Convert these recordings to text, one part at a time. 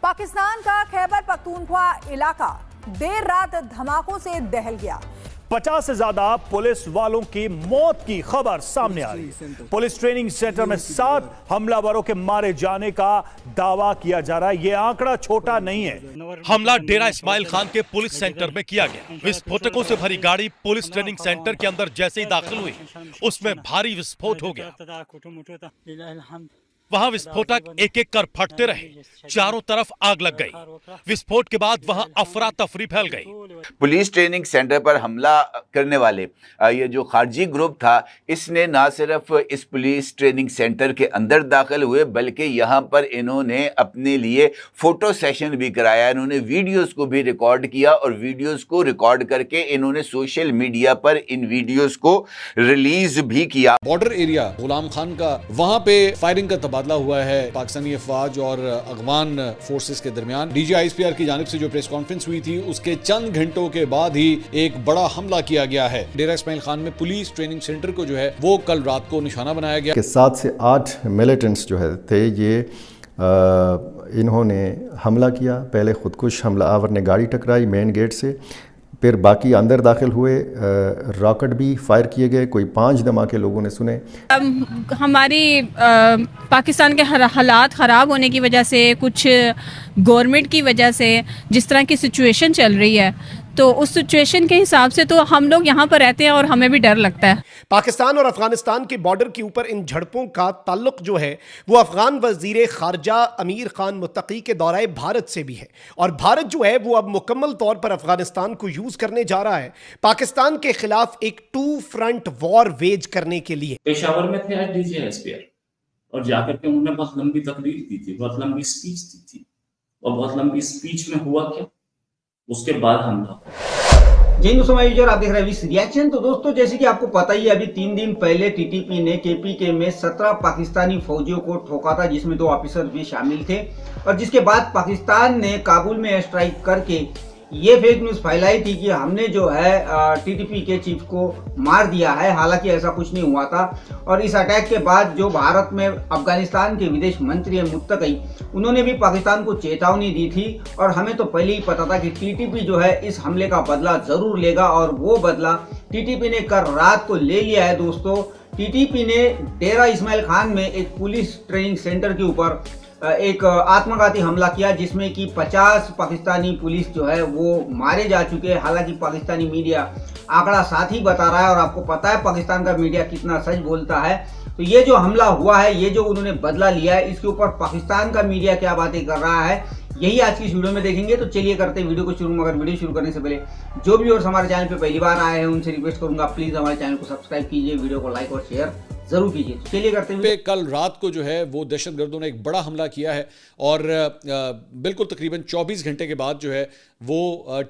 पाकिस्तान का खैबर पख्तूनख्वा इलाका देर रात धमाकों से दहल गया। 50 से ज्यादा पुलिस वालों की मौत की खबर सामने आ रही है। पुलिस ट्रेनिंग सेंटर में 7 हमलावरों के मारे जाने का दावा किया जा रहा है। यह आंकड़ा छोटा नहीं है। हमला डेरा इस्माइल खान के पुलिस सेंटर में किया गया। विस्फोटकों से भरी गाड़ी पुलिस ट्रेनिंग सेंटर के अंदर जैसे ही दाखिल हुई, उसमें भारी विस्फोट हो गया। वहां विस्फोटक एक एक कर फटते रहे, चारों तरफ आग लग गई। विस्फोट के बाद वहां अफरा तफरी फैल गई। पुलिस ट्रेनिंग सेंटर पर हमला करने वाले ये जो खारजी ग्रुप था, इसने ना सिर्फ इस पुलिस ट्रेनिंग सेंटर के अंदर दाखिल हुए, बल्कि यहाँ पर इन्होंने अपने लिए फोटो सेशन भी कराया। इन्होंने वीडियोस को भी रिकॉर्ड किया और वीडियोस को रिकॉर्ड करके इन्होंने सोशल मीडिया पर इन वीडियोस को रिलीज भी किया। बॉर्डर एरिया गुलाम खान का, वहां पे फायरिंग का तबादला हुआ है पाकिस्तानी अफवाज और अफगान फोर्सेस के दरमियान। DGISPR की जानिब से जो प्रेस कॉन्फ्रेंस हुई थी, उसके चंद घंटों के बाद ही एक बड़ा हमला किया गया है। डेरा इस्माइल खान में पुलिस ट्रेनिंग सेंटर को जो है वो कल रात को निशाना बनाया गया। 7 से 8 मिलिटेंट्स जो है थे, ये इन्होंने हमला किया। पहले खुदकुश हमला आवर ने गाड़ी टकराई मेन गेट से, फिर बाकी अंदर दाखिल हुए, रॉकेट भी फायर किए गए। कोई 5 धमाके लोगों ने सुने। हमारी पाकिस्तान के हालात ख़राब होने की वजह से, कुछ गवर्नमेंट की वजह से जिस तरह की सिचुएशन चल रही है, तो उस सिचुएशन के हिसाब से तो हम लोग यहाँ पर रहते हैं और हमें भी डर लगता है। पाकिस्तान और अफगानिस्तान के बॉर्डर के ऊपर इन झड़पों का ताल्लुक जो है वो अफगान वजीर खारजा अमीर खान मुत्तकी के दौरे भारत से भी है, और भारत जो है वो अब मुकम्मल तौर पर अफगानिस्तान को यूज करने जा रहा है पाकिस्तान के खिलाफ एक 2 फ्रंट वॉर वेज करने के लिए। पेशावर में थे DGISPR और जाकर के उन्होंने बहुत लंबी तकरीर दी थी, बहुत लंबी स्पीच दी थी, और बहुत लंबी स्पीच में हुआ क्या, उसके बाद हमला। जय हिंद यूजर, आप देख रहे हैं विश रिएक्शन। तो दोस्तों, जैसे कि आपको पता ही अभी 3 दिन पहले TTP ने KPK में 17 पाकिस्तानी फौजियों को ठोका था, जिसमें 2 ऑफिसर भी शामिल थे, और जिसके बाद पाकिस्तान ने काबुल में स्ट्राइक करके ये फेक न्यूज फैलाई थी कि हमने जो है TTP के चीफ को मार दिया है। हालांकि ऐसा कुछ नहीं हुआ था। और इस अटैक के बाद जो भारत में अफगानिस्तान के विदेश मंत्री मुत्तकी, उन्होंने भी पाकिस्तान को चेतावनी दी थी, और हमें तो पहले ही पता था कि TTP जो है इस हमले का बदला जरूर लेगा, और वो बदला TTP ने कल रात को ले लिया है। दोस्तों, TTP ने डेरा इस्माइल खान में एक पुलिस ट्रेनिंग सेंटर के ऊपर एक आत्मघाती हमला किया, जिसमें कि 50 पाकिस्तानी पुलिस जो है वो मारे जा चुके हैं। हालांकि पाकिस्तानी मीडिया आंकड़ा साथ ही बता रहा है, और आपको पता है पाकिस्तान का मीडिया कितना सच बोलता है। तो ये जो हमला हुआ है, ये जो उन्होंने बदला लिया है, इसके ऊपर पाकिस्तान का मीडिया क्या बातें कर रहा है, यही आज की इस वीडियो में देखेंगे। तो चलिए करते हैं वीडियो को शुरू। मगर वीडियो शुरू करने से पहले जो भी और हमारे चैनल पे पहली बार आए हैं, उनसे रिक्वेस्ट करूंगा प्लीज हमारे चैनल को सब्सक्राइब कीजिए, वीडियो को लाइक और शेयर जरूर कीजिए। चलिए करते हैं। कल रात को जो है वो दहशतगर्दों ने एक बड़ा हमला किया है, और बिल्कुल तकरीबन 24 घंटे के बाद जो है वो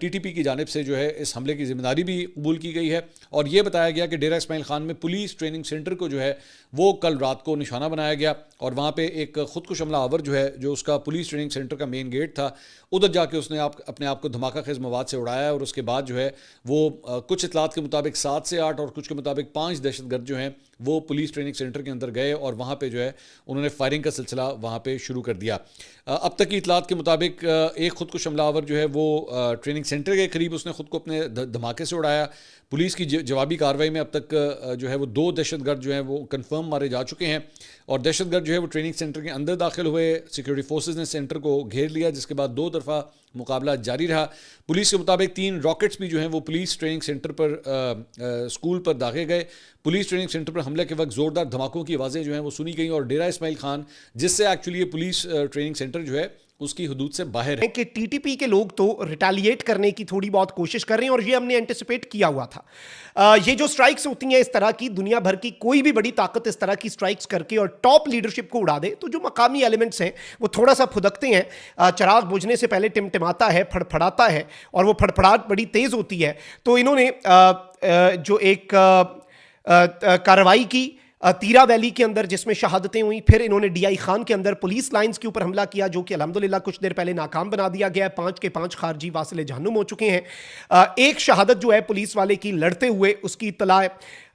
TTP की जानिब से जो है इस हमले की जिम्मेदारी भी कबूल की गई है, और ये बताया गया कि डेरा इस्माइल खान में पुलिस ट्रेनिंग सेंटर को जो है वो कल रात को निशाना बनाया गया, और वहाँ पे एक खुदकुश हमला आवर जो है, जो उसका पुलिस ट्रेनिंग सेंटर का मेन गेट था, उधर जाके उसने अपने आप को धमाका खेज मवाद से उड़ाया, और उसके बाद जो है वो कुछ इतलात के मुताबिक 7 से 8 और कुछ के मुताबिक 5 दहशतगर्द जो हैं वो पुलिस ट्रेनिंग सेंटर के अंदर गए, और वहाँ पे जो है उन्होंने फायरिंग का सिलसिला वहाँ पे शुरू कर दिया। अब तक की इतलात के मुताबिक एक खुदकुश हमलावर जो है वो ट्रेनिंग सेंटर के करीब उसने खुद को अपने धमाके से उड़ाया। पुलिस की जवाबी कार्रवाई में अब तक जो है वो 2 दहशतगर्द जो हैं वो कंफर्म मारे जा चुके हैं, और दहशतगर्द जो है वो ट्रेनिंग सेंटर के अंदर दाखिल हुए। सिक्योरिटी फोर्सेस ने सेंटर को घेर लिया, जिसके बाद 2 तरफा मुकाबला जारी रहा। पुलिस के मुताबिक 3 रॉकेट्स भी जो हैं वो पुलिस ट्रेनिंग सेंटर पर स्कूल पर दागे गए। पुलिस ट्रेनिंग सेंटर पर हमले के वक्त ज़ोरदार धमाकों की आवाज़ें जो हैं वो सुनी गई, और डेरा इस्माइल खान, जिससे एक्चुअली ये पुलिस ट्रेनिंग सेंटर जो है उसकी हुदूद से बाहर है, कि TTP के लोग तो रिटेलिएट करने की थोड़ी बहुत कोशिश कर रहे हैं, और ये हमने एंटिसिपेट किया हुआ था। ये जो स्ट्राइक्स होती हैं इस तरह की, दुनिया भर की कोई भी बड़ी ताकत इस तरह की स्ट्राइक्स करके और टॉप लीडरशिप को उड़ा दे, तो जो मकामी एलिमेंट्स हैं वो थोड़ा सा फुदकते हैं। चिराग बुझने से पहले टिमटिमाता है, फड़फड़ाता है, और वो फड़फड़ाहट बड़ी तेज़ होती है। तो इन्होंने जो एक कार्रवाई की तीरा वैली के अंदर, जिसमें शहादतें हुई, फिर इन्होंने DI खान के अंदर पुलिस लाइंस के ऊपर हमला किया, जो कि अल्हम्दुलिल्लाह कुछ देर पहले नाकाम बना दिया गया है। 5 के 5 खारजी वासिले जहन्नुम हो चुके हैं। एक शहादत जो है पुलिस वाले की लड़ते हुए, उसकी इत्तला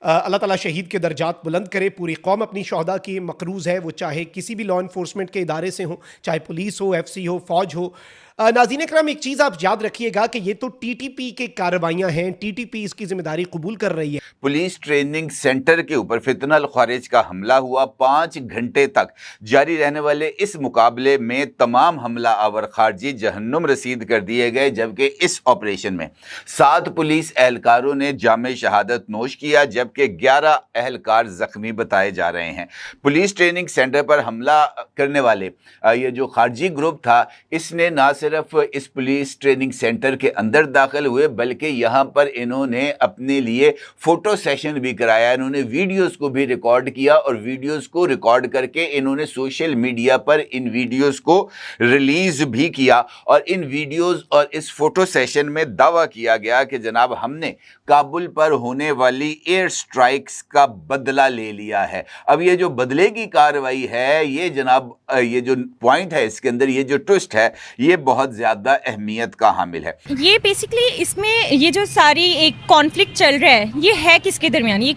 अल्लाह ताला शहीद के दर्जात बुलंद करे। पूरी कौम अपनी शहदा की मकरूज़ है, वो चाहे किसी भी लॉ इन्फोर्समेंट के इदारे से हो, चाहे पुलिस हो, FC हो, फ़ौज हो। नाज़रीन इकराम, एक चीज़ आप याद रखिएगा कि ये तो TTP के कार्रवाइयाँ हैं, TTP इसकी जिम्मेदारी कबूल कर रही है। पुलिस ट्रेनिंग सेंटर के ऊपर फितना अल ख्वारिज का हमला हुआ। 5 घंटे तक जारी रहने वाले इस मुकाबले में तमाम हमला आवर खारजी जहन्नुम रसीद कर दिए गए, जबकि इस ऑपरेशन में 7 पुलिस एहलकारों ने जामे शहादत नोश किया, जबकि 11 एहलकार जख्मी बताए जा रहे हैं। पुलिस ट्रेनिंग सेंटर पर हमला करने वाले ये जो खारजी ग्रुप था, इसने ना सिर्फ इस पुलिस ट्रेनिंग सेंटर के अंदर दाखिल हुए, बल्कि यहाँ पर इन्होंने अपने लिए फोटो सेशन भी कराया। इन्होंने वीडियोस को भी रिकॉर्ड किया और वीडियोस को रिकॉर्ड करके इन्होंने सोशल मीडिया पर इन वीडियोस को रिलीज भी किया। और इन वीडियोस और इस फोटो सेशन में दावा किया गया कि जनाब हमने काबुल पर होने वाली एयर स्ट्राइक्स का बदला ले लिया है। अब ये जो बदले की कार्रवाई है, ये जनाब ये जो पॉइंट है इसके अंदर, ये जो ट्विस्ट है, ये बहुत ज्यादा अहमियत का हामिल है। ये बेसिकली इसमें ये जो सारी एक कॉन्फ्लिक्ट चल रहा है, ये है किसके दरमियान? ये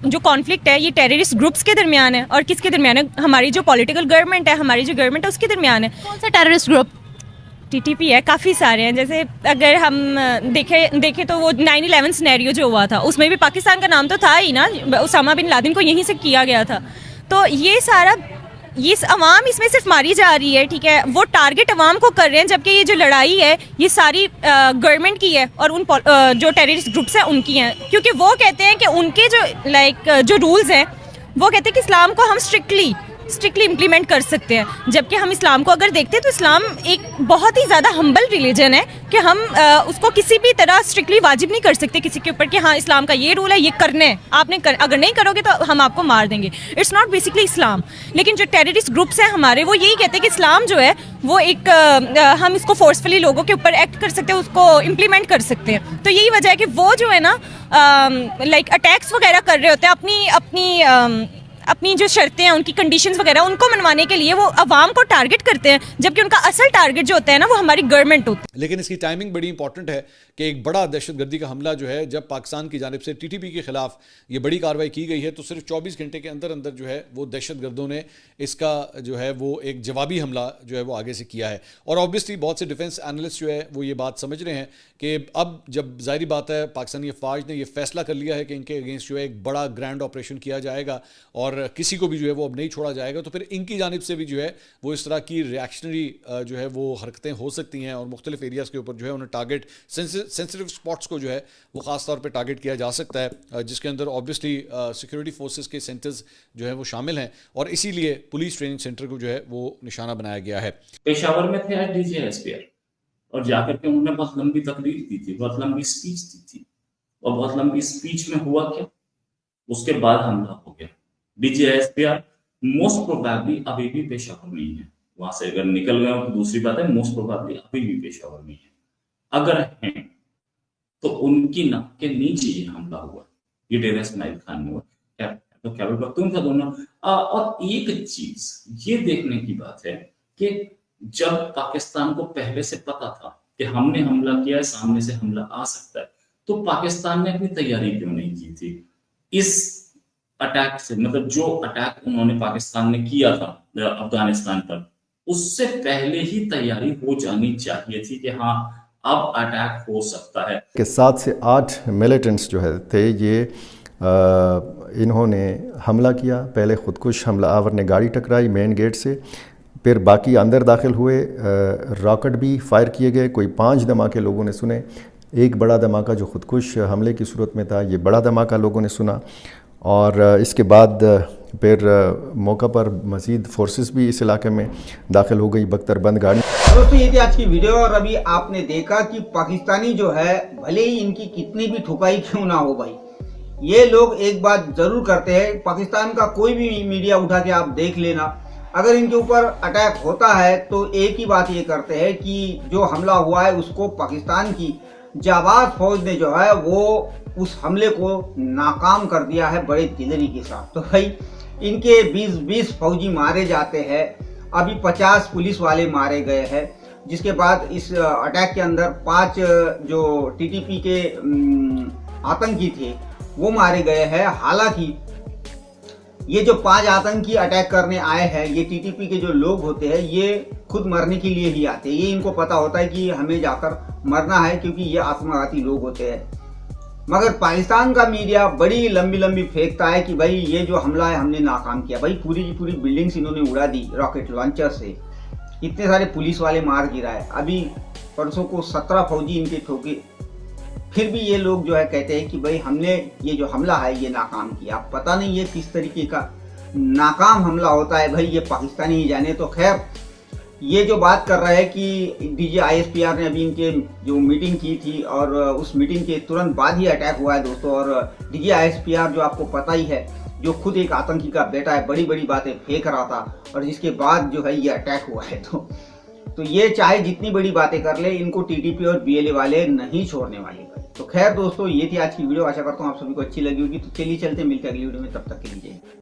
जो कॉन्फ्लिक्ट है ये टेररिस्ट ग्रुप्स के दरमियान है और किसके दरमियान है? हमारी जो पॉलिटिकल गवर्नमेंट है, हमारी जो गवर्नमेंट है उसके दरमियान है। कौन सा टेररिस्ट ग्रुप? TTP है, काफ़ी सारे हैं। जैसे अगर हम देखें तो वो 9/11 सिनेरियो जो हुआ था, उसमें भी पाकिस्तान का नाम तो था ही ना, उसामा बिन लादेन को यहीं से किया गया था। तो ये सारा ये अवाम इसमें सिर्फ मारी जा रही है, ठीक है, वो टारगेट अवाम को कर रहे हैं, जबकि ये जो लड़ाई है ये सारी गवर्नमेंट की है और उन जो टेररिस्ट ग्रुप्स हैं उनकी हैं, क्योंकि वो कहते हैं कि उनके जो जो रूल्स हैं वो कहते हैं कि इस्लाम को हम स्ट्रिक्टली इम्प्लीमेंट कर सकते हैं। जबकि हम इस्लाम को अगर देखते हैं तो इस्लाम एक बहुत ही ज़्यादा हम्बल रिलीजन है कि हम उसको किसी भी तरह स्ट्रिक्टली वाजिब नहीं कर सकते किसी के ऊपर कि हाँ इस्लाम का ये रूल है, ये करने है, अगर नहीं करोगे तो हम आपको मार देंगे। इट्स नॉट बेसिकली इस्लाम। लेकिन जो टेररिस्ट ग्रुप्स हैं हमारे, वो यही कहते हैं कि इस्लाम जो है वो एक हम इसको फोर्सफुली लोगों के ऊपर एक्ट कर सकते हैं, उसको इम्प्लीमेंट कर सकते हैं। तो यही वजह है कि वो जो है ना लाइक अटैक्स वगैरह कर रहे होते हैं, अपनी जो शर्तें हैं, उनकी कंडीशंस वगैरह, उनको मनवाने के लिए वो अवाम को टारगेट करते हैं, जबकि उनका असल टारगेट जो होता है ना वो हमारी गवर्नमेंट होती है। लेकिन इसकी टाइमिंग बड़ी इंपॉर्टेंट है कि एक बड़ा दहशतगर्दी का हमला जो है, जब पाकिस्तान की जानिब से TTP के खिलाफ ये बड़ी कार्रवाई की गई है, तो सिर्फ 24 घंटे के अंदर अंदर जो है वो दहशतगर्दों ने इसका जो है वो एक जवाबी हमला जो है वो आगे से किया है। और ऑब्वियसली बहुत से डिफेंस एनालिस्ट जो है वो ये बात समझ रहे हैं कि अब जब जाहिर बात है पाकिस्तानी अफवाज ने ये फैसला कर लिया है कि इनके अगेंस्ट जो है एक बड़ा ग्रैंड ऑपरेशन किया जाएगा और किसी को भी जो है वो अब नहीं छोड़ा जाएगा, तो फिर इनकी जानिब से भी जो है वो इस तरह की रिएक्शनरी जो है वो हरकतें हो सकती हैं और मुख्तलिफ एरियाज़ के ऊपर जो है उन्हें टारगेट सेंसिटिव स्पॉट्स को जो है वो ख़ास तौर पे टारगेट किया जा सकता है, जिसके अंदर ऑब्वियसली सिक्योरिटी फोर्सेस के सेंटर्स जो है वो शामिल हैं और इसीलिए पुलिस ट्रेनिंग सेंटर को जो है वो निशाना बनाया गया है। पेशावर में थे DGSPR और जाकर के उन्होंने बहुत लंबी तकरीर दी थी, बहुत लंबी स्पीच दी थी और बहुत लंबी स्पीच में हुआ क्या, उसके बाद हमला हो गया। DGSPR मोस्ट प्रोबेबली अभी भी पेशावर नहीं है, वहां से अगर निकल गए तो दूसरी बात है, मोस्ट प्रोबेबली अभी भी पेशावर नहीं है। अगर हैं तो उनकी नाक के नीचे ये हमला हुआ, ये डेरा इस्माइल खान में हुआ, तो खैबर पख्तूनख्वा दोनों। और एक चीज ये देखने की बात है कि जब पाकिस्तान को पहले से पता था कि हमने हमला किया है, सामने से हमला आ सकता है, तो पाकिस्तान ने अपनी तैयारी क्यों नहीं की थी इस अटैक से? मतलब जो अटैक उन्होंने पाकिस्तान ने किया था अफगानिस्तान पर, उससे पहले ही तैयारी हो जानी चाहिए थी कि हाँ अब अटैक हो सकता है। कि 7 से 8 मिलिटेंट्स जो है थे, ये इन्होंने हमला किया। पहले खुदकुश हमला आवर ने गाड़ी टकराई मेन गेट से, फिर बाकी अंदर दाखिल हुए, रॉकेट भी फायर किए गए। कोई 5 धमाके लोगों ने सुने। एक बड़ा धमाका जो खुदकुश हमले की सूरत में था, ये बड़ा धमाका लोगों ने सुना। और इसके बाद फिर मौका पर मज़ीद फोर्सेस भी इस इलाके में दाखिल हो गई बख्तरबंद गाड़ी। दोस्तों ये थी आज की वीडियो और अभी आपने देखा कि पाकिस्तानी जो है, भले ही इनकी कितनी भी ठुकाई क्यों ना हो भाई, ये लोग एक बात जरूर करते हैं। पाकिस्तान का कोई भी मीडिया उठा के आप देख लेना, अगर इनके ऊपर अटैक होता है तो एक ही बात ये करते हैं कि जो हमला हुआ है उसको पाकिस्तान की जाबाज फौज ने जो है वो उस हमले को नाकाम कर दिया है बड़े दिलेरी के साथ। तो भाई इनके 20 फौजी मारे जाते हैं, अभी 50 पुलिस वाले मारे गए हैं, जिसके बाद इस अटैक के अंदर 5 जो TTP के आतंकी थे वो मारे गए हैं। हालांकि ये जो 5 आतंकी अटैक करने आए हैं, ये टीटीपी के जो लोग होते हैं ये खुद मरने के लिए ही आते हैं। ये इनको पता होता है कि हमें जाकर मरना है, क्योंकि ये आत्मघाती लोग होते हैं। मगर पाकिस्तान का मीडिया बड़ी लंबी लंबी फेंकता है कि भाई ये जो हमला है हमने नाकाम किया। भाई पूरी की पूरी बिल्डिंग्स इन्होंने उड़ा दी रॉकेट लॉन्चर से, इतने सारे पुलिस वाले मार गिराए। अभी परसों को 17 फौजी इनके ठोके, फिर भी ये लोग जो है कहते हैं कि भाई हमने ये जो हमला है ये नाकाम किया। पता नहीं ये किस तरीके का नाकाम हमला होता है, भाई ये पाकिस्तानी ही जाने। तो खैर ये जो बात कर रहा है कि डीजी ISPR ने अभी इनके जो मीटिंग की थी और उस मीटिंग के तुरंत बाद ही अटैक हुआ है दोस्तों। और डीजी ISPR जो आपको पता ही है, जो खुद एक आतंकी का बेटा है, बड़ी बड़ी बातें फेंक रहा था और जिसके बाद जो है ये अटैक हुआ है। तो ये चाहे जितनी बड़ी बातें कर ले, इनको TTP और BLA वाले नहीं छोड़ने वाले। तो खैर दोस्तों, ये थी आज की वीडियो। आशा करता हूँ आप सभी को अच्छी लगी होगी। तो चलिए चलते मिलते अगली वीडियो में, तब तक के लिए।